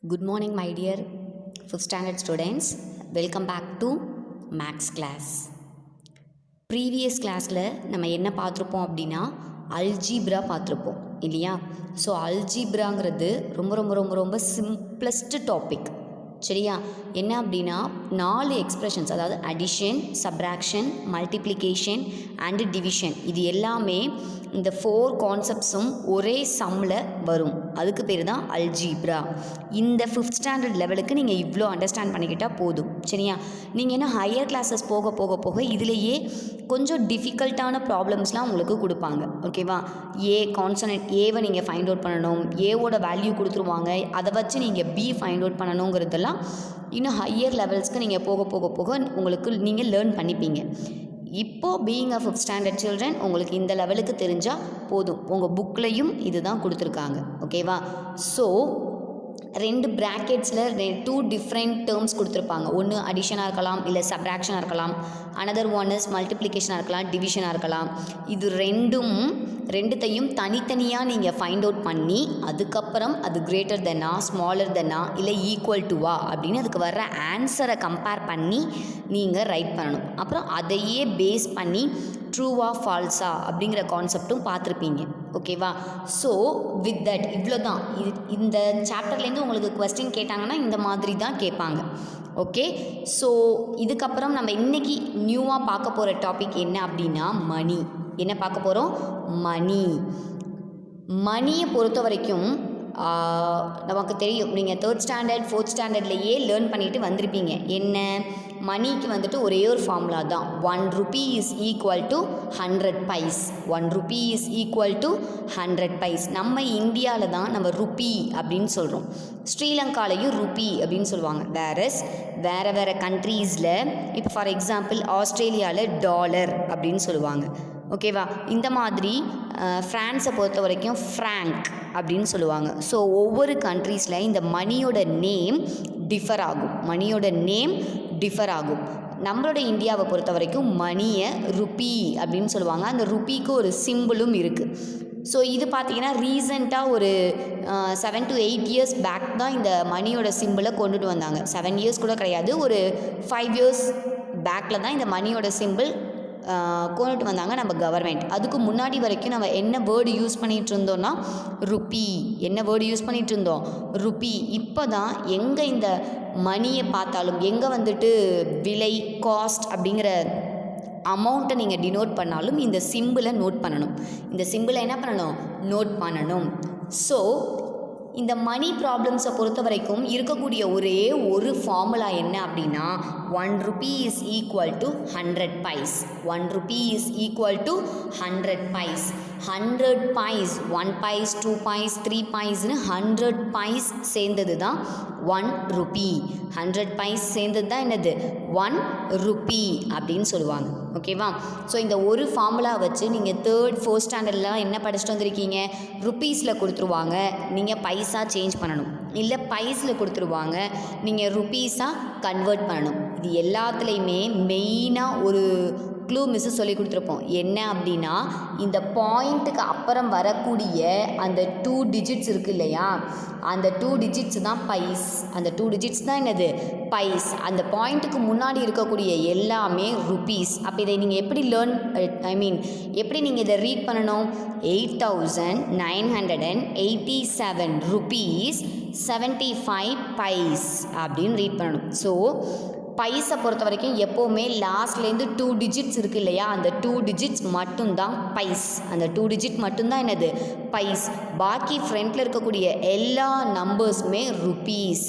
Good morning, my dear 5th standard students. Welcome back to Max class. Previous கிளாஸில் நம்ம என்ன பார்த்துருப்போம் அப்படின்னா அல்ஜீப்ரா பார்த்துருப்போம் இல்லையா? ஸோ அல்ஜீப்ராங்கிறது ரொம்ப ரொம்ப ரொம்ப ரொம்ப சிம்பிளஸ்ட் டாபிக். சரியா? என்ன அப்படின்னா 4 எக்ஸ்ப்ரெஷன்ஸ், அதாவது addition, subtraction, multiplication and division, இது எல்லாமே இந்த 4 கான்செப்ட்ஸும் ஒரே சம்மில் வரும். அதுக்கு பேர் தான் அல்ஜீப்ரா. இந்த 5th ஸ்டாண்டர்ட் லெவலுக்கு நீங்கள் இவ்வளோ அண்டர்ஸ்டாண்ட் பண்ணிக்கிட்டால் போதும். சரியா? நீங்கள் என்ன ஹையர் கிளாஸஸ் போக போக போக இதிலேயே கொஞ்சம் டிஃபிகல்ட்டான ப்ராப்ளம்ஸ்லாம் உங்களுக்கு கொடுப்பாங்க. ஓகேவா? கான்சனன்ட் ஏவை நீங்கள் ஃபைண்ட் அவுட் பண்ணணும், ஏவோட வேல்யூ கொடுத்துருவாங்க, அதை வச்சு நீங்கள் பி ஃபைண்ட் அவுட் பண்ணணுங்கிறதெல்லாம் இன்னும் ஹையர் லெவல்ஸ்க்கு நீங்கள் போக போக போக உங்களுக்கு நீங்கள் லேர்ன் பண்ணிப்பீங்க. இப்போது being a 5th standard children உங்களுக்கு இந்த லெவலுக்கு தெரிஞ்சால் போதும். உங்கள் புக்லையும் இது தான் கொடுத்துருக்காங்க. ஓகேவா? ஸோ 2 ப்ராக்கெட்ஸில் 2 டிஃப்ரெண்ட் டேர்ம்ஸ் கொடுத்துருப்பாங்க. ஒன்று அடிஷனாக இருக்கலாம், இல்லை சப்ராக்ஷனாக இருக்கலாம். அனதர் ஒன் இஸ் மல்டிப்ளிகேஷனாக இருக்கலாம், டிவிஷனாக இருக்கலாம். இது ரெண்டுத்தையும் தனித்தனியாக நீங்கள் ஃபைண்ட் அவுட் பண்ணி அதுக்கப்புறம் அது கிரேட்டர் தென்னா, ஸ்மாலர் தென்னா, இல்லை ஈக்குவல் டுவா அப்படின்னு அதுக்கு வர்ற ஆன்சரை கம்பேர் பண்ணி நீங்கள் ரைட் பண்ணணும். அப்புறம் அதையே பேஸ் பண்ணி ட்ரூவா ஃபால்ஸா அப்படிங்கிற கான்செப்டும் பார்த்துருப்பீங்க. ஓகேவா? ஸோ வித் தட் இவ்வளோ தான். இந்த சாப்டர்லேருந்து உங்களுக்கு கொஸ்டின் கேட்டாங்கன்னா இந்த மாதிரி தான் கேட்பாங்க. ஓகே? ஸோ இதுக்கப்புறம் நம்ம இன்றைக்கி நியூவாக பார்க்க போகிற டாபிக் என்ன அப்படின்னா மணி. என்ன பார்க்க போகிறோம்? மணியை பொறுத்த வரைக்கும் நமக்கு தெரியும், நீங்கள் 3rd ஸ்டாண்டர்ட் 4th ஸ்டாண்டர்ட்லேயே லேர்ன் பண்ணிட்டு வந்திருப்பீங்க. என்ன? மணிக்கு வந்துட்டு ஒரே ஒரு ஃபார்முலா தான். 1 rupee is equal to 100 paise. 1 rupee is equal to 100 paise. நம்ம இந்தியாவில் தான் நம்ம ருப்பி அப்படின்னு சொல்கிறோம். ஸ்ரீலங்காலையும் ருப்பி அப்படின்னு சொல்லுவாங்க. வேறு கண்ட்ரீஸில் இப்போ ஃபார் எக்ஸாம்பிள் ஆஸ்திரேலியாவில் டாலர் அப்படின்னு சொல்லுவாங்க. ஓகேவா? இந்த மாதிரி ஃப்ரான்ஸை பொறுத்த வரைக்கும் ஃப்ராங்க் அப்படின்னு சொல்லுவாங்க. ஸோ ஒவ்வொரு கண்ட்ரீஸில் இந்த மணியோட நேம் டிஃபர் ஆகும். நம்மளோட இந்தியாவை பொறுத்த வரைக்கும் மணியை ருப்பி அப்படின்னு சொல்லுவாங்க. அந்த ருப்பிக்கு ஒரு சிம்பிளும் இருக்குது. ஸோ இது பார்த்திங்கன்னா ரீசெண்டாக ஒரு 7 to 8 இயர்ஸ் பேக் தான் இந்த மணியோட சிம்பிளை கொண்டுட்டு வந்தாங்க. 7 இயர்ஸ் கூட கிடையாது, ஒரு 5 இயர்ஸ் பேக்கில் தான் இந்த மணியோட சிம்பிள் கொண்டுட்டு வந்தாங்க நம்ம கவர்மெண்ட். அதுக்கு முன்னாடி வரைக்கும் நம்ம என்ன வேர்டு யூஸ் பண்ணிகிட்டு இருந்தோம்னா ருப்பி. ருப்பி. இப்போ தான் எங்கே இந்த மணியை பார்த்தாலும், எங்கே வந்துட்டு விலை, காஸ்ட் அப்படிங்கிற அமௌண்ட்டை நீங்கள் டினோட் பண்ணாலும் இந்த சிம்பிளை நோட் பண்ணணும். ஸோ இந்த மணி ப்ராப்ளம்ஸை பொறுத்த வரைக்கும் இருக்கக்கூடிய ஒரே ஒரு ஃபார்முலா என்ன அப்படின்னா 1 rupee is equal to 100 paise. 1 rupee is equal to 100 paise. 100 paise, 1 paise, 2 paise, 3 பைஸ்னு 100 பைஸ் சேர்ந்தது தான் 1 rupee. 100 பைஸ் சேர்ந்தது தான் என்னது? 1 rupee அப்படின்னு சொல்லுவாங்க. ஓகேவா? ஸோ இந்த ஒரு ஃபார்முலா வச்சு நீங்கள் 3rd 4th ஸ்டாண்டர்ட்லாம் என்ன படிச்சுட்டு வந்திருக்கீங்க? ருப்பீஸில் கொடுத்துருவாங்க, நீங்கள் பைசா சேஞ்ச் பண்ணணும். இல்லை பைஸில் கொடுத்துருவாங்க, நீங்கள் ருப்பீஸாக கன்வெர்ட் பண்ணணும். இது எல்லாத்துலேயுமே மெயினாக ஒரு க்ளூ மிஸ்ஸு சொல்லி கொடுத்துருப்போம். என்ன அப்படின்னா இந்த பாயிண்ட்டுக்கு அப்புறம் வரக்கூடிய அந்த 2 டிஜிட்ஸ் இருக்குது இல்லையா, அந்த 2 டிஜிட்ஸ் தான் பைஸ். அந்த 2 டிஜிட்ஸ் தான் என்னது? பைஸ். அந்த பாயிண்ட்டுக்கு முன்னாடி இருக்கக்கூடிய எல்லாமே ருப்பீஸ். அப்போ இதை நீங்கள் எப்படி எப்படி நீங்கள் இதை ரீட் பண்ணணும்? 8,987 rupees 75 பைஸ் அப்படின்னு ரீட் பண்ணணும். ஸோ பைஸை பொறுத்த வரைக்கும் எப்போவுமே லாஸ்ட்லேருந்து 2 டிஜிட்ஸ் இருக்குது இல்லையா, அந்த 2 டிஜிட்ஸ் மட்டும்தான் பைஸ். அந்த 2 டிஜிட் மட்டும்தான் என்னது? பைஸ். பாக்கி ஃப்ரண்ட்டில் இருக்கக்கூடிய எல்லா நம்பர்ஸுமே ருப்பீஸ்.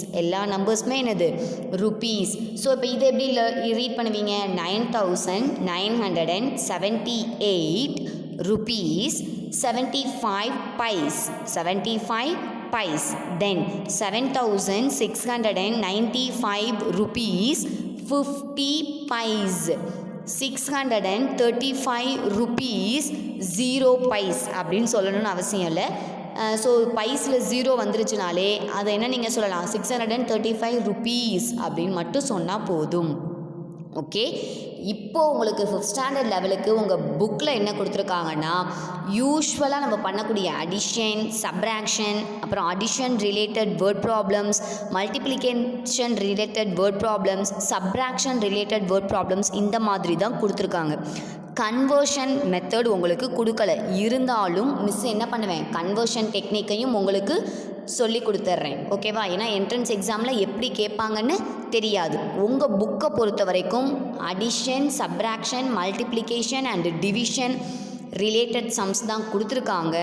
என்னது? ருப்பீஸ். ஸோ இப்போ இதை எப்படி ரீட் பண்ணுவீங்க? 9,978 rupees 75 பைஸ். 75 பைஸ். Then 7,695 rupees 50 பைஸ். 635 rupees 0 பைஸ் அப்படின்னு சொல்லணும்னு அவசியம் இல்லை. ஸோ பைஸில் 0 வந்துருச்சுனாலே அதை என்ன நீங்கள் சொல்லலாம்? 635 rupees அப்படின்னு மட்டும் சொன்னால் போதும். ஓகே, இப்போது உங்களுக்கு 5th ஸ்டாண்டர்ட் லெவலுக்கு உங்கள் புக்கில் என்ன கொடுத்துருக்காங்கன்னா, யூஸ்வலாக நம்ம பண்ணக்கூடிய அடிஷன், சப்ராக்ஷன், அப்புறம் addition related word problems, multiplication related word problems, subtraction related word problems இந்த மாதிரி தான் கொடுத்துருக்காங்க. கன்வர்ஷன் மெத்தட் உங்களுக்கு கொடுக்கல. இருந்தாலும் மிஸ் என்ன பண்ணுவேன், கன்வர்ஷன் டெக்னிக்கையும் உங்களுக்கு சொல்லி கொடுத்துட்றேன். ஓகேவா? ஏன்னா என்ட்ரன்ஸ் எக்ஸாமில் எப்படி கேட்பாங்கன்னு தெரியாது. உங்கள் புக்கை பொறுத்த வரைக்கும் addition, subtraction, multiplication and division related sums தான் கொடுத்துருக்காங்க.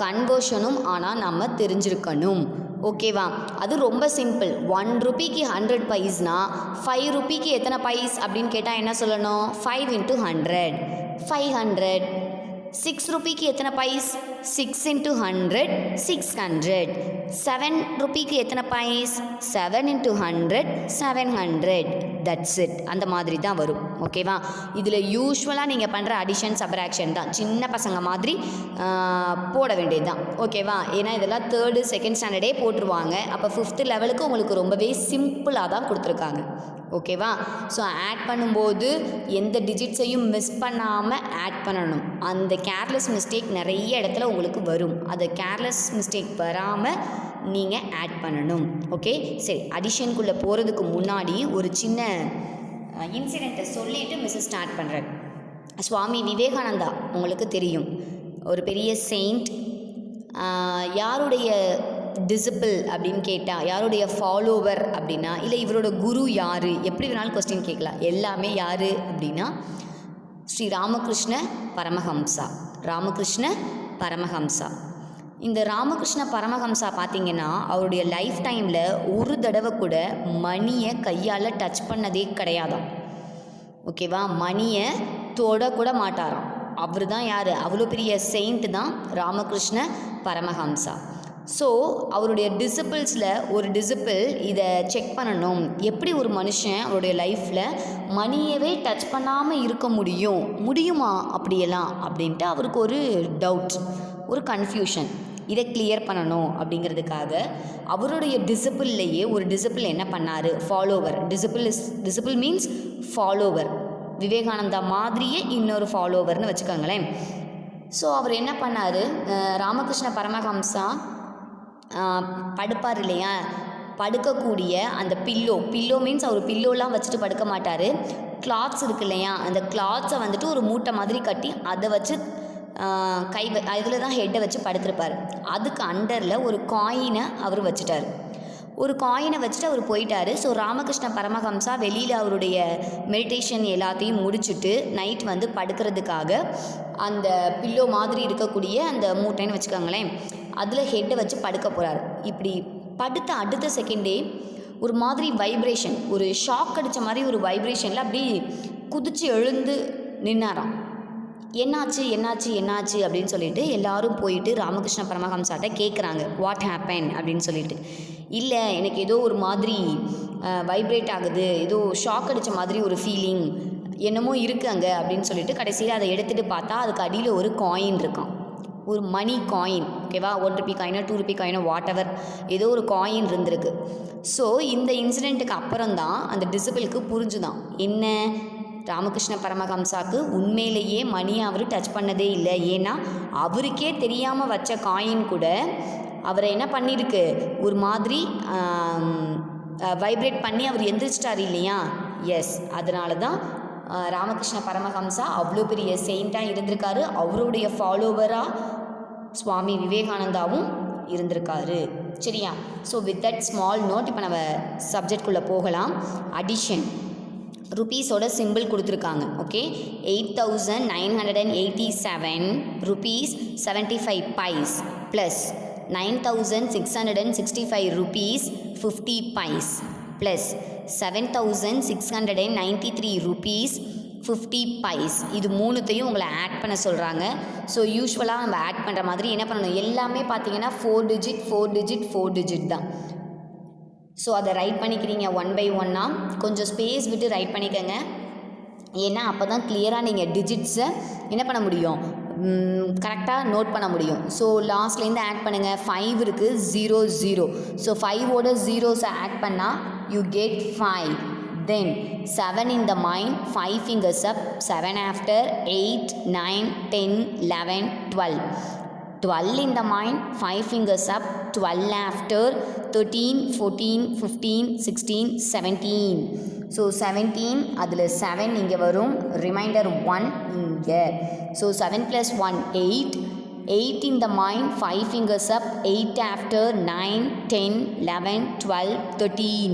கன்வர்ஷனும் ஆனால் நம்ம தெரிஞ்சிருக்கணும். ஓகேவா? அது ரொம்ப சிம்பிள். 1 ரூபிக்கு 100 பைஸ்னா 5 ரூபிக்கு எத்தனை பைஸ் அப்படின்னு கேட்டால் என்ன சொல்லணும்? 5 × 100 500. 6 ரூபிக்கு எத்தனை பைஸ்? 6 × 100 600. 7 ரூபிக்கு எத்தனை பைஸ்? 7 × 100 700. That's it. அந்த மாதிரி தான் வரும். ஓகேவா? இதில் யூஸ்வலாக நீங்கள் பண்ணுற அடிஷன், சப்ராக்ஷன் தான் சின்ன பசங்க மாதிரி போட வேண்டியது தான். ஓகேவா? ஏன்னா இதெல்லாம் 3rd 2nd ஸ்டாண்டர்டே போட்டுருவாங்க. அப்போ 5th லெவலுக்கு உங்களுக்கு ரொம்பவே சிம்பிளாக தான் கொடுத்துருக்காங்க. ஓகேவா? ஸோ ஆட் பண்ணும்போது எந்த டிஜிட்ஸையும் மிஸ் பண்ணாமல் ஆட் பண்ணணும். அந்த கேர்லெஸ் மிஸ்டேக் நிறைய இடத்துல உங்களுக்கு வரும். அந்த கேர்லெஸ் மிஸ்டேக் வராமல் நீங்கள் ஆட் பண்ணணும். ஓகே, சரி. அடிஷனுக்குள்ளே போகிறதுக்கு முன்னாடி ஒரு சின்ன இன்சிடெண்ட்டை சொல்லிவிட்டு மிஸ் ஸ்டார்ட் பண்ணுறேன். சுவாமி விவேகானந்தா உங்களுக்கு தெரியும், ஒரு பெரிய செயிண்ட். யாருடைய டிசிபிள் அப்படின்னு கேட்டால், யாருடைய ஃபாலோவர் அப்படின்னா, இல்லை இவரோட குரு யார், எப்படி வேணாலும் கொஸ்டின் கேட்கலாம். எல்லாமே யார் அப்படின்னா ஸ்ரீ ராமகிருஷ்ண பரமஹம்சா. ராமகிருஷ்ண பரமஹம்சா. இந்த ராமகிருஷ்ண பரமஹம்சா பார்த்திங்கன்னா அவருடைய லைஃப் டைமில் ஒரு தடவை கூட மணியை கையால் டச் பண்ணதே கிடையாதாம். ஓகேவா? மணியை தொடக்கூட மாட்டாராம். அவர் தான் யார்? அவ்வளோ பெரிய செயிண்ட் தான் ராமகிருஷ்ண பரமஹம்சா. ஸோ அவருடைய டிசிபிள்ஸில் ஒரு டிசிபிள் இதை செக் பண்ணணும், எப்படி ஒரு மனுஷன் அவருடைய லைஃப்பில் மணியவே டச் பண்ணாமல் இருக்க முடியுமா அப்படியெல்லாம் அப்படின்ட்டு அவருக்கு ஒரு டவுட், ஒரு கன்ஃபியூஷன். இதை கிளியர் பண்ணணும் அப்படிங்கிறதுக்காக அவருடைய டிசிபிள்லேயே ஒரு டிசிபிள் என்ன பண்ணார்? Follower. Disciple means follower. Vivekananda மாதிரியே இன்னொரு ஃபாலோவர்னு வச்சுக்கோங்களேன். ஸோ அவர் என்ன பண்ணார்? ராமகிருஷ்ண பரமஹம்சா படுப்பார் இல்லையா, படுக்கக்கூடிய அந்த பில்லோ மீன்ஸ் அவர் பில்லோலாம் வச்சுட்டு படுக்க மாட்டார். கிளாத்ஸ் இருக்கு இல்லையா, அந்த கிளாத்ஸை வந்துட்டு ஒரு மூட்டை மாதிரி கட்டி அதை வச்சு இதில் தான் ஹெட்டை வச்சு படுத்திருப்பார். அதுக்கு அண்டரில் ஒரு காயினை அவர் வச்சுட்டார். ஒரு காயினை வச்சுட்டு அவர் போயிட்டார். ஸோ ராமகிருஷ்ண பரமஹம்சா வெளியில் அவருடைய மெடிடேஷன் எல்லாத்தையும் முடிச்சுட்டு நைட் வந்து படுக்கிறதுக்காக அந்த பில்லோ மாதிரி இருக்கக்கூடிய அந்த மூட்டைன்னு வச்சுக்கோங்களேன், அதில் ஹெட்டை வச்சு படுக்க போகிறார். இப்படி படுத்த அடுத்த செகண்டே ஒரு மாதிரி வைப்ரேஷன், ஒரு ஷாக் அடித்த மாதிரி ஒரு வைப்ரேஷனில் அப்படி குதித்து எழுந்து நின்னாராம். என்னாச்சு அப்படின்னு சொல்லிட்டு எல்லாரும் போயிட்டு ராமகிருஷ்ண பரமஹம்சாட்ட கேட்குறாங்க, வாட் ஹேப்பன் அப்படின்னு சொல்லிட்டு. இல்லை, எனக்கு ஏதோ ஒரு மாதிரி வைப்ரேட் ஆகுது, ஏதோ ஷாக் அடித்த மாதிரி ஒரு ஃபீலிங் என்னமோ இருக்குது அங்கே அப்படின்னு சொல்லிட்டு கடைசியில் அதை எடுத்துகிட்டு பார்த்தா அதுக்கு அடியில் ஒரு காயின் இருக்கான், ஒரு மணி காயின். ஓகேவா? 1 ரூபி காயினோ 2 ரூபி காயினோ வாட் எவர், ஏதோ ஒரு காயின் இருந்திருக்கு. ஸோ இந்த இன்சிடெண்ட்டுக்கு அப்புறம் தான் அந்த டிசிபிளுக்கு புரிஞ்சுதான், என்ன ராமகிருஷ்ண பரமஹம்சாவுக்கு உண்மையிலேயே மணியை அவர் டச் பண்ணதே இல்லை. ஏன்னா அவருக்கே தெரியாமல் வச்ச காயின் கூட அவரை என்ன பண்ணியிருக்கு, ஒரு மாதிரி வைப்ரேட் பண்ணி அவர் எந்திரிச்சிட்டார் இல்லையா. எஸ், அதனால தான் ராமகிருஷ்ண பரமஹம்சா அவ்வளோ பெரிய செயிண்ட்டாக இருந்திருக்காரு. அவருடைய ஃபாலோவராக சுவாமி விவேகானந்தாவும் இருந்திருக்காரு. சரியா? So with that small note இப்போ நம்ம சப்ஜெக்ட்குள்ளே போகலாம். அடிஷன். ருபீஸோட சிம்பிள் கொடுத்துருக்காங்க. Okay, 8987 rupees 75 pice plus 9665 rupees 50 pice plus 7693 rupees 50 pice. இது மூணுத்தையும் உங்களை ஆட் பண்ண சொல்கிறாங்க. ஸோ யூஸ்வலாக நம்ம ஆட் பண்ணுற மாதிரி என்ன பண்ணணும், எல்லாமே பார்த்தீங்கன்னா 4 digit தான். ஸோ அதை ரைட் பண்ணிக்கிறீங்க 1 by 1. கொஞ்சம் ஸ்பேஸ் விட்டு ரைட் பண்ணிக்கோங்க. ஏன்னா அப்போ தான் கிளியராக நீங்கள் டிஜிட்ஸை என்ன பண்ண முடியும், கரெக்டாக நோட் பண்ண முடியும். ஸோ லாஸ்ட்லேருந்து ஆட் பண்ணுங்கள். 5 இருக்குது, 0 0. ஸோ 5ஓட 0ஸை ஆட் பண்ணால் you get 5. Then 7 in the mind, 5 fingers up, 7 after, 8, 9, 10, 11, 12. 12 in the mind, 5 fingers up, 12 after, 13, 14, 15, 16, 17. So 17, அதில் 7 இங்கே வரும், remainder 1 இங்கே. So 7 plus 1, 8. 8 in the mind, 5 fingers up, 8 after, 9, 10, 11, 12, 13.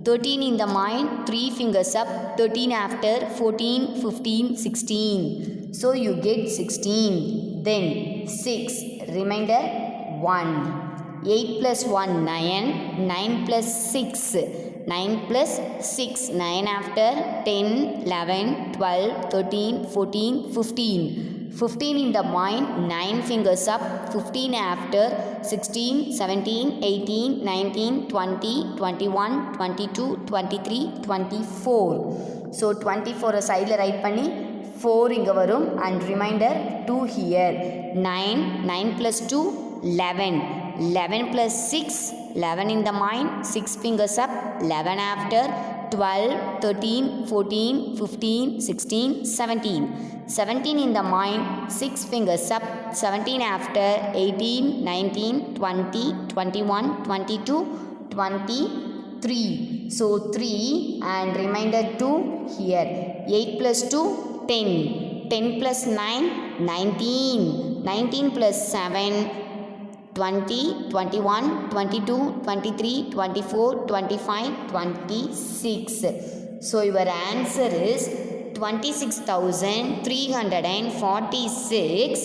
13 in the mind, 3 fingers up, 13 after, 14, 15, 16. So you get 16. Then 6, remainder 1. 8 plus 1, 9. 9 plus 6. 9 plus 6, 9 after, 10, 11, 12, 13, 14, 15. 15 in the mind, 9 fingers up, 15 after, 16, 17, 18, 19, 20, 21, 22, 23, 24. So 24 side write பண்ணி 4 இங்க வரும் and remainder 2 here. 9, 9 plus 2, 11. 11 plus 6, 11 in the mind, 6 fingers up, 11 after, 12, 13, 14, 15, 16, 17. 17 in the mind, 6 fingers up, 17 after, 18, 19, 20, 21, 22, 23. So 3 and remainder 2 here. 8 plus 2, 10. 10 plus 9, 19. 19 plus 7, 20, 21, 22, 23, 24, 25, 26. So your answer is 26,346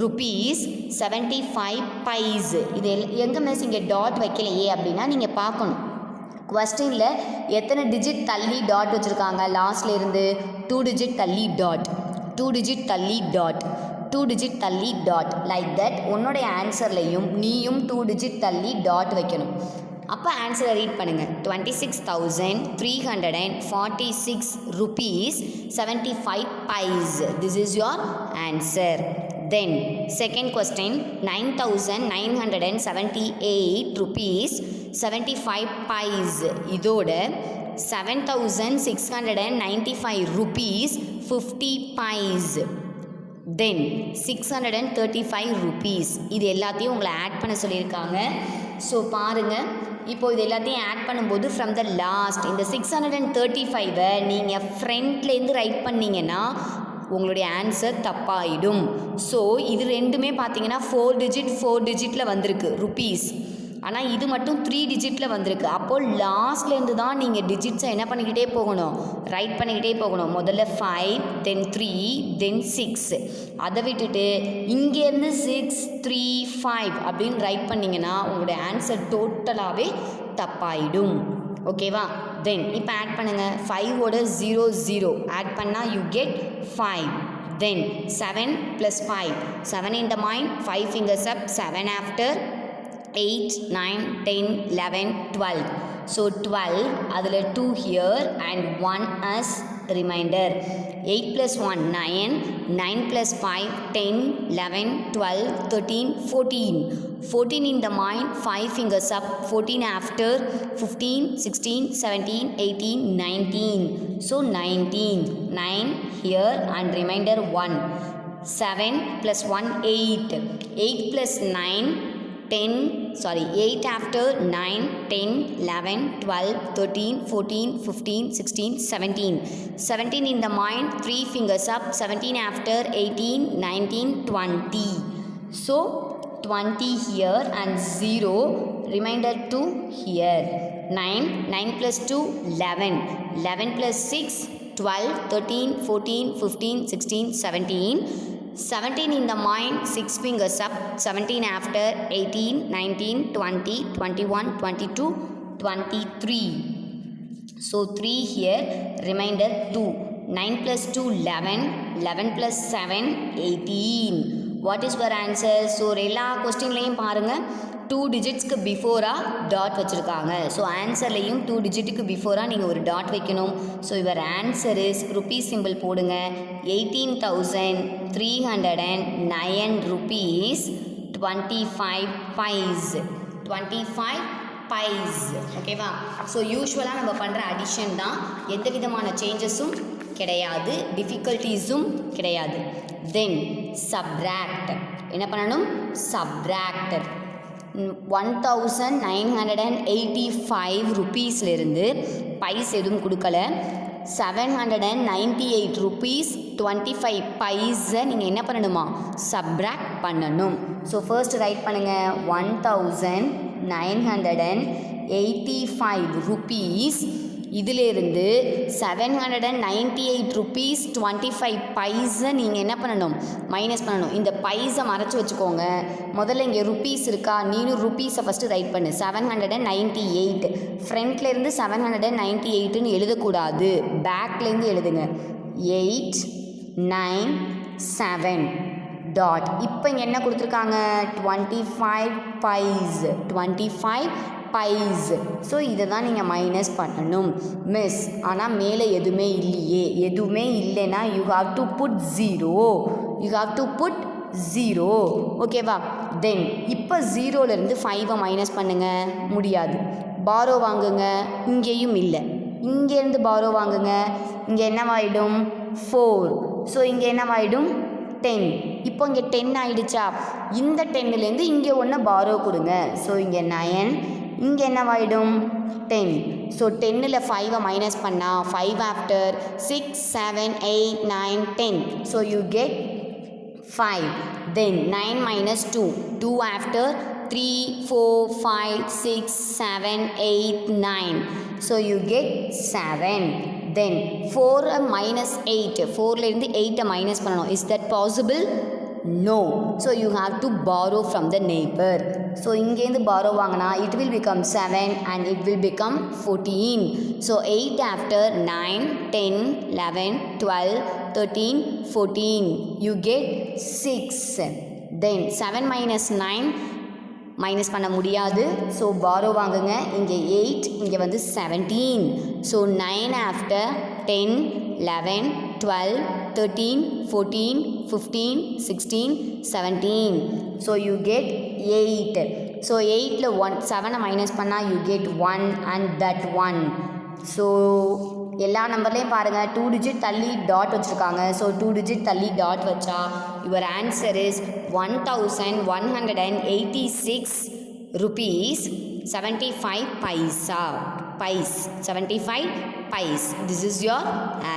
rupees 75 paise. இது எங்கே miss இங்கே dot வைக்கலையே அப்படின்னா நீங்கள் பார்க்கணும். கொஸ்டினில் எத்தனை digit தள்ளி dot வச்சுருக்காங்க, லாஸ்ட்ல இருந்து 2 டிஜிட் தள்ளி டாட், 2 டிஜிட் தள்ளி டாட், 2 டிஜிட் தள்ளி டாட், லைக் தட் உன்னுடைய ஆன்சர்லையும் நீயும் 2 டிஜிட் தள்ளி டாட் வைக்கணும். அப்போ ஆன்சரை ரீட் பண்ணுங்கள். 26,346 rupees 75 paise. This is your answer. Then second question, 9,978 rupees 75 paise. இதோட 7,695 rupees 50 paise. Then 635 rupees. இது எல்லாத்தையும் உங்களை ஆட் பண்ண சொல்லியிருக்காங்க. ஸோ பாருங்கள், இப்போ இது எல்லாத்தையும் ஆட் பண்ணும்போது ஃப்ரம் த லாஸ்ட் இந்த 635 நீங்கள் ஃப்ரண்ட்லேருந்து ரைட் பண்ணிங்கன்னா உங்களுடைய ஆன்சர் தப்பாயிடும். ஸோ இது ரெண்டுமே பார்த்தீங்கன்னா 4 டிஜிட்டில் வந்திருக்கு ருபீஸ், ஆனால் இது மட்டும் 3 டிஜிட்டில் வந்திருக்கு. அப்போது லாஸ்ட்லேருந்து தான் நீங்கள் டிஜிட்ஸை என்ன பண்ணிக்கிட்டே போகணும், ரைட் பண்ணிக்கிட்டே போகணும். முதல்ல 5, தென் 3, தென் 6. அதை விட்டுட்டு இங்கேருந்து 6, 3, 5 அப்படின்னு ரைட் பண்ணிங்கன்னா உங்களுடைய ஆன்சர் டோட்டலாகவே தப்பாயிடும். ஓகேவா? தென் இப்போ ஆட் பண்ணுங்கள். 5ஓட 0, 0 ஆட் பண்ணால் you get 5. Then 7 + 5. 7 in the mind, 5 fingers up, 7 after, 8, 9, 10, 11, 12. So 12, அதில் 2 here and 1 as remainder. 8 plus 1, 9. 9 plus 5, 10, 11, 12, 13, 14. 14 in the mind, 5 fingers up, 14 after, 15, 16, 17, 18, 19. So 19. 9 here and remainder 1. 7 plus 1, 8. 8 plus 9, 8 after, 9, 10, 11, 12, 13, 14, 15, 16, 17. 17 in the mind, 3 fingers up, 17 after, 18, 19, 20. So 20 here and 0, remainder 2 here. 9 plus 2, 11. 11 plus 6, 12, 13, 14, 15, 16, 17. 17 in the mind, 6 fingers up, 17 after, 18, 19, 20, 21, 22, 23. So 3 here, remainder 2. 9 plus 2, 11. 11 plus 7, 18. What is your answer? So எல்லா கொஸ்டின்லையும் பாருங்கள் 2 டிஜிட்ஸ்க்கு பிஃபோராக dot வச்சுருக்காங்க. So ஆன்சர்லையும் 2 டிஜிட்டுக்கு பிஃபோராக நீங்கள் ஒரு dot வைக்கணும். So your answer is rupees simple போடுங்க. 18,309 rupees 25 paise. 25 பைஸ். ஓகேவா? So யூஸ்வலாக நம்ம பண்ணுற அடிஷன் தான், எந்த விதமான சேஞ்சஸும் கிடையாது, டிஃபிகல்ட்டிஸும் கிடையாது. தென் சப்ராக்ட். என்ன பண்ணணும்? சப்ராக்ட். 1985 ருபீஸ்லேருந்து பைஸ் எதுவும் கொடுக்கல. 798 ருபீஸ் 25 பைஸை நீங்கள் என்ன பண்ணணுமா? சப்ராக்ட் பண்ணணும். ஸோ ஃபர்ஸ்ட் ரைட் பண்ணுங்கள். 1985 ருபீஸ் இதிலேருந்து 798 ருபீஸ் 25 பைஸை நீங்கள் என்ன பண்ணணும்? மைனஸ் பண்ணணும். இந்த பைஸை மறைச்சி வச்சுக்கோங்க. முதல்ல இங்கே ருபீஸ் இருக்கா? நீனும் ருபீஸை ஃபஸ்ட்டு ரைட் பண்ணு. 798 ஃப்ரண்ட்லேருந்து 798ன்னு எழுதக்கூடாது, பேக்லேருந்து எழுதுங்க. 897 டாட். இப்போ இங்கே என்ன கொடுத்துருக்காங்க? 25 பைஸ். 25 பைஸ். ஸோ இதை தான் நீங்கள் மைனஸ் பண்ணணும். மிஸ், ஆனால் மேலே எதுவுமே இல்லையே. எதுவுமே இல்லைன்னா யூ ஹாவ் டு புட் 0. ஓகேவா? தென் இப்போ 0லேருந்து 5ஐ மைனஸ் பண்ணுங்கள். முடியாது. பாரோ வாங்குங்க. இங்கேயும் இல்லை. இங்கேருந்து பாரோ வாங்குங்க. இங்கே என்னவாயிடும்? 4. ஸோ இங்கே என்னவாயிடும்? 10. இப்போ இங்கே 10 ஆகிடுச்சா? இந்த 10லேருந்து இங்கே ஒன்று பாரோ கொடுங்க. ஸோ இங்கே 9. இங்கே என்னவாயிடும்? 10. ஸோ 10ல் 5ஐ மைனஸ் பண்ணால் 5 after 6, 7, 8, 9, 10. So you get 5. Then 9 minus 2. 2 after 3, 4, 5, 6, 7, 8, 9. So you get 7. Then 4 minus 8. 4லேருந்து 8ஐ மைனஸ் பண்ணணும். Is that possible? No. So you have to borrow from the neighbor. So இங்கேருந்து borrow வாங்கினா it will become 7 and it will become 14. So 8 after 9, 10, 11, 12, 13, 14. You get 6. Then 7 minus 9 minus பண்ண முடியாது. So borrow வாங்குங்க. இங்கே 8, இங்கே வந்து 17. So 9 after 10, 11, 12, 13, 14, 15, 16, 17. So you get 8. So 8ல் 7ஐ மைனஸ் பண்ணால் you get 1 and that 1. So எல்லா நம்பர்லேயும் பாருங்கள் 2 டிஜிட் தள்ளி டாட் வச்சுருக்காங்க. ஸோ 2 டிஜிட் தள்ளி டாட் வச்சா your answer is 1186 rupees 75 paisa. Pais 75 pais. This is your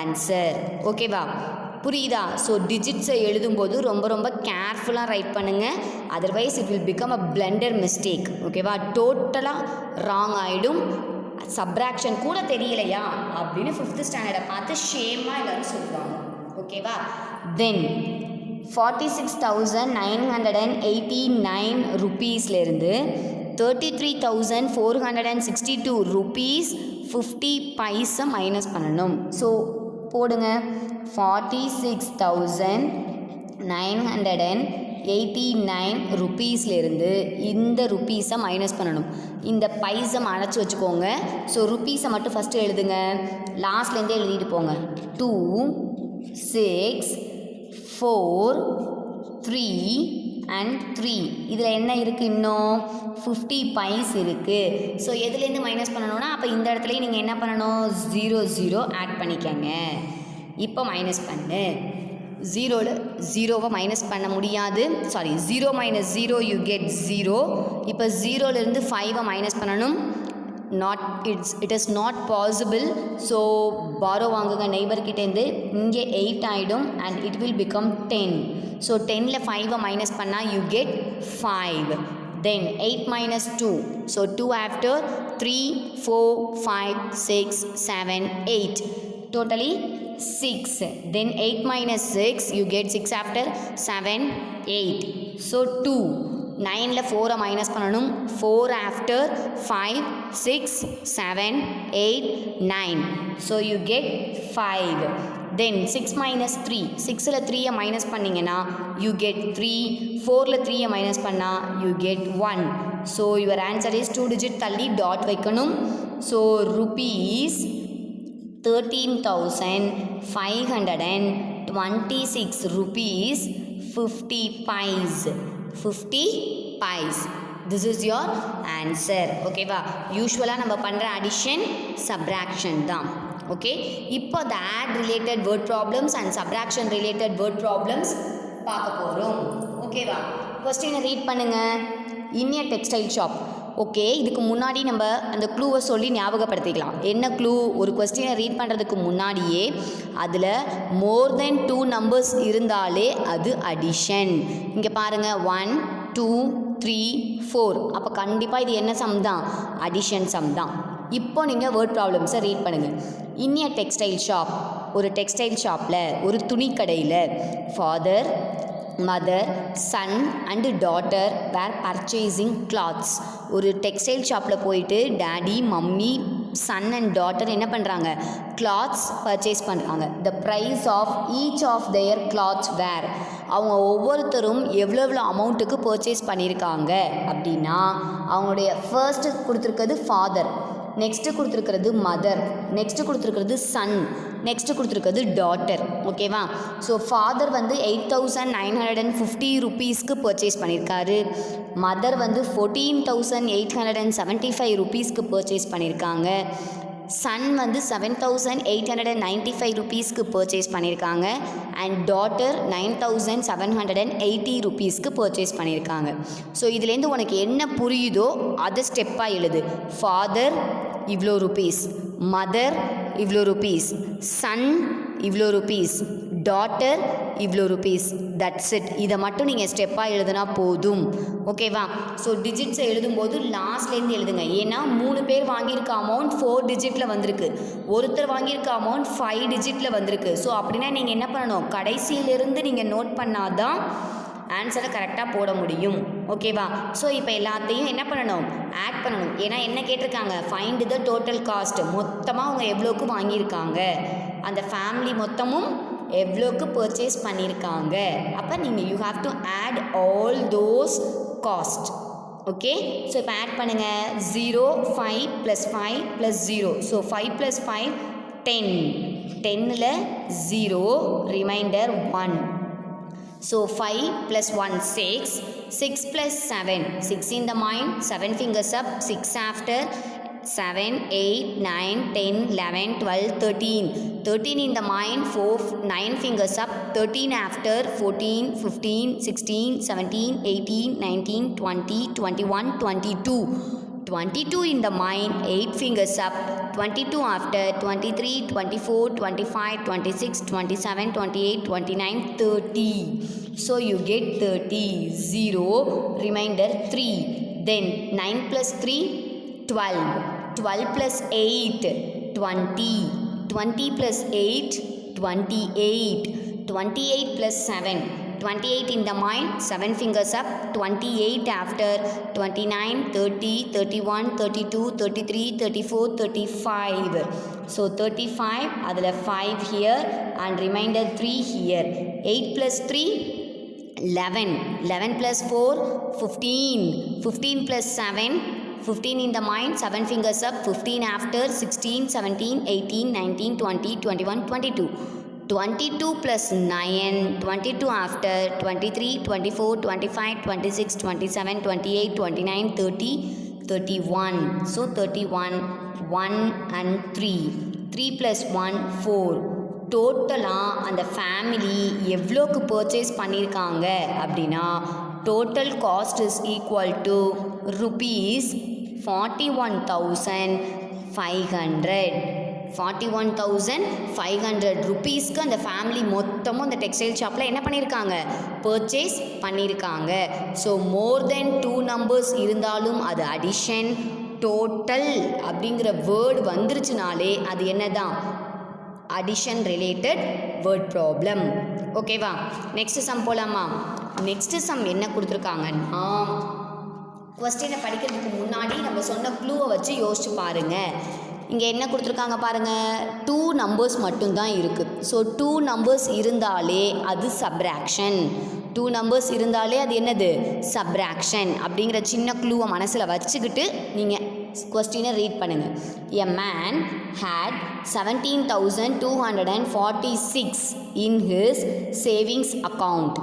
answer. ஓகேவா? புரியுதா? ஸோ டிஜிட்ஸை எழுதும்போது ரொம்ப ரொம்ப கேர்ஃபுல்லாக ரைட் பண்ணுங்கள். Otherwise it will become a blunder mistake. ஓகேவா? டோட்டலாக ராங் ஆகிடும். சப்ராக்ஷன் கூட தெரியலையா அப்படின்னு 5th ஸ்டாண்டர்டை பார்த்து ஷேமாக எல்லோரும் சொல்லுவாங்க. ஓகேவா? தென் 46,989 ருபீஸ்லேருந்து 33,462 ருபீஸ் 50 பைசா மைனஸ் பண்ணணும். ஸோ போடுங்க. 46,989 ருபீஸ்லேருந்து இந்த ருபீஸை மைனஸ் பண்ணணும். இந்த பைஸை அடைச்சி வச்சுக்கோங்க. ஸோ ருபீஸை மட்டும் ஃபஸ்ட்டு எழுதுங்க. லாஸ்ட்லேருந்தே எழுதிட்டு போங்க. 2, 6, 4, 3 and 3. இதில் என்ன இருக்குது? இன்னும் 50 பைஸ் இருக்குது. ஸோ எதுலேருந்து மைனஸ் பண்ணணும்னா அப்போ இந்த இடத்துலையும் நீங்கள் என்ன பண்ணணும்? 0 ஆட் பண்ணிக்கங்க. இப்போ மைனஸ் பண்ணு. 0வை மைனஸ் பண்ண முடியாது. Sorry, 0 minus 0 you get 0. இப்போ 0லேருந்து 5ஐ மைனஸ் பண்ணணும். It is not possible. So borrow வாங்குங்க நெய்பர்கிட்டேருந்து. இங்கே 8 ஆகிடும் அண்ட் இட் வில் பிகம் 10. ஸோ 10ல் 5ஐ மைனஸ் பண்ணால் you get 5. Then 8 minus 2. So 2 after 3, 4, 5, 6, 7, 8. Totally 6. Then 8 minus 6 you get 6 after 7, 8. So 2. 9ல் 4ஐ minus பண்ணணும். 4 after 5, 6, 7, 8, 9. So you get 5. Then 6 minus 3. 6ல் 3ஐ minus பண்ணிங்கன்னா you get 3. 4ல் 3ஐ மைனஸ் பண்ணால் you get 1. So your answer is 2 digit தள்ளி dot வைக்கணும். So rupees 13,526 rupees 50 pies. 50 pies. This is your answer. ஓகேவா? யூஸ்வலாக நம்ம பண்ணுற addition subtraction தான். ஓகே, இப்போ the add related word problems and subtraction related word problems பார்க்க போகிறோம். ஓகேவா? கொஸ்டினை ரீட் பண்ணுங்கள். In a textile shop. Okay, இதுக்கு முன்னாடி நம்ம அந்த க்ளூவை சொல்லி ஞாபகப்படுத்திக்கலாம். என்ன க்ளூ? ஒரு கொஸ்டினை ரீட் பண்ணுறதுக்கு முன்னாடியே அதில் மோர் தென் 2 நம்பர்ஸ் இருந்தாலே அது அடிஷன். இங்கே பாருங்கள், 1 2 3 4. அப்போ கண்டிப்பாக இது என்ன சம் தான்? அடிஷன் சம் தான். இப்போ நீங்கள் வேர்ட் ப்ராப்ளம்ஸை ரீட் பண்ணுங்கள். In a textile shop. ஒரு டெக்ஸ்டைல் ஷாப்பில், ஒரு துணிக்கடையில், father, mother, son and daughter were purchasing clothes. ஒரு டெக்ஸ்டைல் ஷாப்பில் போயிட்டு daddy, mummy, son and daughter என்ன பண்ணுறாங்க? கிளாத்ஸ் பர்ச்சேஸ் பண்ணுறாங்க. The price of each of their clothes were. அவங்க ஒவ்வொருத்தரும் எவ்வளோ அமௌண்ட்டுக்கு பர்ச்சேஸ் பண்ணியிருக்காங்க அப்படின்னா, அவங்களுடைய ஃபர்ஸ்ட்டு கொடுத்துருக்கிறது ஃபாதர், நெக்ஸ்ட்டு கொடுத்துருக்கிறது மதர், நெக்ஸ்ட்டு கொடுத்துருக்கிறது சன், நெக்ஸ்ட்டு கொடுத்துருக்கிறது டாட்டர். ஓகேவா? ஸோ ஃபாதர் வந்து 8,950 ருபீஸ்க்கு பர்ச்சேஸ் பண்ணியிருக்காரு. மதர் வந்து 14,875 ருபீஸ்க்கு பர்ச்சேஸ் பண்ணியிருக்காங்க. சன் வந்து 7,895 ருபீஸ்க்கு பர்ச்சேஸ் பண்ணியிருக்காங்க. அண்ட் டாட்டர் 9,780 ருபீஸ்க்கு பர்ச்சேஸ் பண்ணியிருக்காங்க. ஸோ இதுலேருந்து உனக்கு என்ன புரியுதோ அதை ஸ்டெப்பாக எழுது. ஃபாதர் இவ்வளோ ருபீஸ், மதர் இவ்வளோ ருபீஸ், சன் இவ்வளோ ருபீஸ், டாட்டர் இவ்வளோ ருபீஸ். That's it. இதை மட்டும் நீங்கள் ஸ்டெப்பாக எழுதுனா போதும். ஓகேவா? ஸோ டிஜிட்ஸை எழுதும்போது லாஸ்ட்லேருந்து எழுதுங்க. ஏன்னா 3 பேர் வாங்கியிருக்க அமௌண்ட் 4 டிஜிட்டில் வந்திருக்கு, ஒருத்தர் வாங்கியிருக்க அமௌண்ட் 5 டிஜிட்டில் வந்திருக்கு. ஸோ அப்படின்னா நீங்கள் என்ன பண்ணணும்? கடைசியிலிருந்து நீங்கள் நோட் பண்ணாதான் ஆன்சரை கரெக்டாக போட முடியும். ஓகேவா? ஸோ இப்போ எல்லாத்தையும் என்ன பண்ணணும்? ஆட் பண்ணணும். ஏன்னா என்ன கேட்டிருக்காங்க? Find the total cost. மொத்தமாக அவங்க எவ்வளோக்கு வாங்கியிருக்காங்க, அந்த ஃபேமிலி மொத்தமும் எவ்வளோக்கு பர்ச்சேஸ் பண்ணியிருக்காங்க. அப்போ நீங்கள் you have to add all those cost. Okay, so இப்போ ஆட் பண்ணுங்கள். 0 5 + 5 + 0. ஸோ 5 + 5 10. 10ல் 0, remainder 1. So 5 + 1 6, 6 + 7, 6 in the mind, 7 fingers up, 6 after, 7 8 9 10 11 12 13, 13 in the mind, 4 9 fingers up, 13 after, 14 15 16 17 18 19 20 21 22, 22 in the mind, 8 fingers up, 22 after, 23 24 25 26 27 28 29 30. So you get 30. 0, remainder 3. Then 9 + 3 12, 12 + 8 20, 20 + 8 28, 28 + 7, 28 in the mind, 7 fingers up, 28 after, 29 30 31 32 33 34 35. So 35, அதில் 5 here and remainder 3 here. 8 + 3 11, 11 + 4 15, 15 + 7 15 in the mind, 7 fingers up, 15 after, 16 17 18 19 20 21 22, 22 + 9 22 after, 23 24 25 26 27 28 29 30 31. So 31, 1 and 3, 3 + 1 4. டோட்டலாக அந்த family எவ்வளோக்கு purchase பண்ணியிருக்காங்க அப்படின்னா, total cost is equal to rupees 41,500. 41,500 ருபீஸ்க்கு அந்த family மொத்தமும் அந்த டெக்ஸ்டைல் ஷாப்பில் என்ன பண்ணியிருக்காங்க? பர்ச்சேஸ் பண்ணியிருக்காங்க. ஸோ மோர் தென் 2 நம்பர்ஸ் இருந்தாலும் அது அடிஷன். டோட்டல் அப்படிங்கிற வேர்டு வந்துருச்சுனாலே அது என்ன தான்? Addition related word problem. ஓகேவா? நெக்ஸ்ட் சம் போகலாமா? நெக்ஸ்ட் சம் என்ன கொடுத்துருக்காங்கன்னா, கொஸ்டினை படிக்கிறதுக்கு முன்னாடி நம்ம சொன்ன க்ளூவை வச்சு யோசிச்சு பாருங்கள். இங்கே என்ன கொடுத்துருக்காங்க பாருங்கள், 2 நம்பர்ஸ் மட்டும்தான் இருக்குது. ஸோ 2 நம்பர்ஸ் இருந்தாலே அது சப்ராக்ஷன். 2 நம்பர்ஸ் இருந்தாலே அது என்னது? சப்ராக்ஷன். அப்படிங்கிற சின்ன க்ளூவை மனசில் வச்சுக்கிட்டு நீங்கள் கொஸ்டினை ரீட் பண்ணுங்கள். A man had 17,246 in his savings account.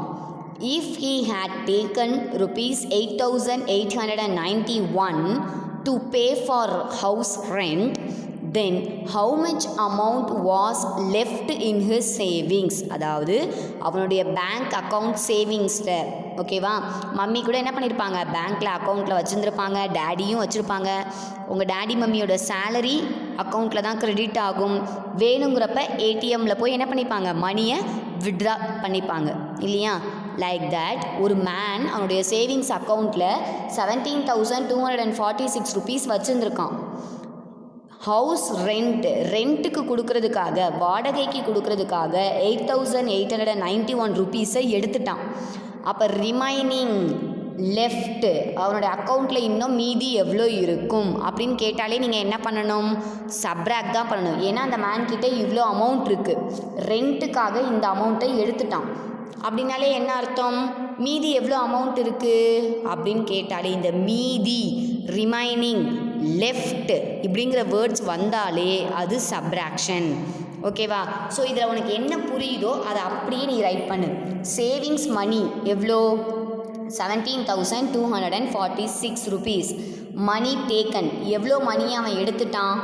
if he had taken rupees 8,891 to pay for house rent, then how much amount was left in his savings? அதாவது அவனுடைய பேங்க் அக்கௌண்ட் சேவிங்ஸில், ஓகேவா, மம்மி கூட என்ன பண்ணியிருப்பாங்க, பேங்க்கில் அக்கௌண்ட்டில் வச்சுருந்துருப்பாங்க, டேடியும் வச்சுருப்பாங்க. உங்கள் டேடி மம்மியோட சேலரி அக்கௌண்ட்டில் தான் கிரெடிட் ஆகும். வேணுங்கிறப்ப ஏடிஎம்மில் போய் என்ன பண்ணிப்பாங்க, மணியை வித்ட்ரா பண்ணிப்பாங்க இல்லையா? லைக் தட் ஒரு மேன் அவனுடைய சேவிங்ஸ் அக்கௌண்ட்டில் 17,246 ருபீஸ் வச்சுருந்துருக்கான். ஹவுஸ் ரெண்ட்டுக்கு கொடுக்கறதுக்காக, வாடகைக்கு கொடுக்கறதுக்காக 8,891 ருபீஸை எடுத்துட்டான். அப்போ ரிமைனிங் லெஃப்ட் அவனோட அக்கௌண்ட்டில் இன்னும் மீதி எவ்வளோ இருக்கும் அப்படின்னு கேட்டாலே நீங்கள் என்ன பண்ணணும், சப்ராக்ட் தான் பண்ணணும். ஏன்னா அந்த மேன் கிட்டே இவ்வளோ அமௌண்ட் இருக்குது, ரெண்ட்டுக்காக இந்த அமௌண்ட்டை எடுத்துட்டான். அப்படின்னாலே என்ன அர்த்தம், மீதி எவ்வளோ அமௌண்ட் இருக்குது அப்படின்னு கேட்டாலே இந்த மீதி, ரிமைனிங், லெஃப்ட் இப்படிங்கிற வேர்ட்ஸ் வந்தாலே அது சப்ராக்ஷன். ஓகேவா? ஸோ இதில் உனக்கு என்ன புரியுதோ அதை அப்படியே நீ ரைட் பண்ணு. சேவிங்ஸ் மணி எவ்வளோ, 17,246 ருபீஸ். மணி டேக்கன் எவ்வளோ மணி அவன் எடுத்துட்டான்,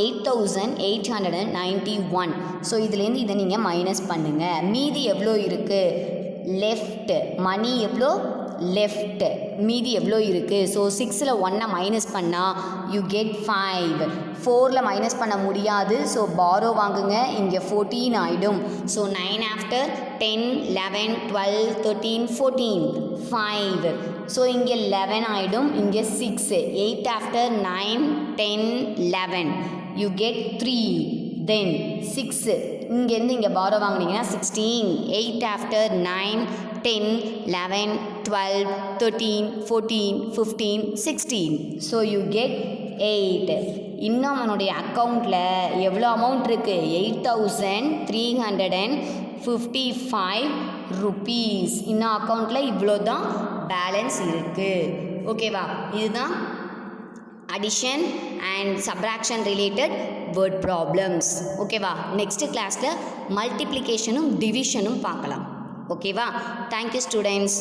8,891. ஸோ இதுலேருந்து இதை நீங்கள் மைனஸ் பண்ணுங்கள். மீதி எவ்வளோ இருக்குது, லெஃப்ட், மணி எவ்வளோ, லெஃப்ட், மீதி எவ்வளோ இருக்குது. ஸோ 6ல் 1 மைனஸ் பண்ணால் யூ கெட் 5. 4ல் மைனஸ் பண்ண முடியாது, ஸோ பாரோ வாங்குங்க, இங்கே 14 ஆகிடும். So 9 after 10, 11, 12, 13, 14, 5. ஸோ இங்கே 11 ஆகிடும், இங்கே 6. 8 ஆஃப்டர் 9, 10, 11 யூ கெட் 3. தென் 6 இங்கேருந்து இங்கே பாரோ வாங்கினீங்கன்னா 16. 8 ஆஃப்டர் 9, 10, 11, 12, 13, 14, 15, 16. So you get 8. இன்னும் அவனுடைய அக்கௌண்ட்டில் எவ்வளோ அமௌண்ட் இருக்குது, 8,355 ருபீஸ். இன்னும் அக்கௌண்ட்டில் இவ்வளோ தான் பேலன்ஸ் இருக்குது. ஓகேவா? இதுதான் addition and subtraction related word problems. ஓகேவா? நெக்ஸ்ட் கிளாஸில் மல்டிப்ளிகேஷனும் டிவிஷனும் பார்க்கலாம். ஓகேவா? Thank you students.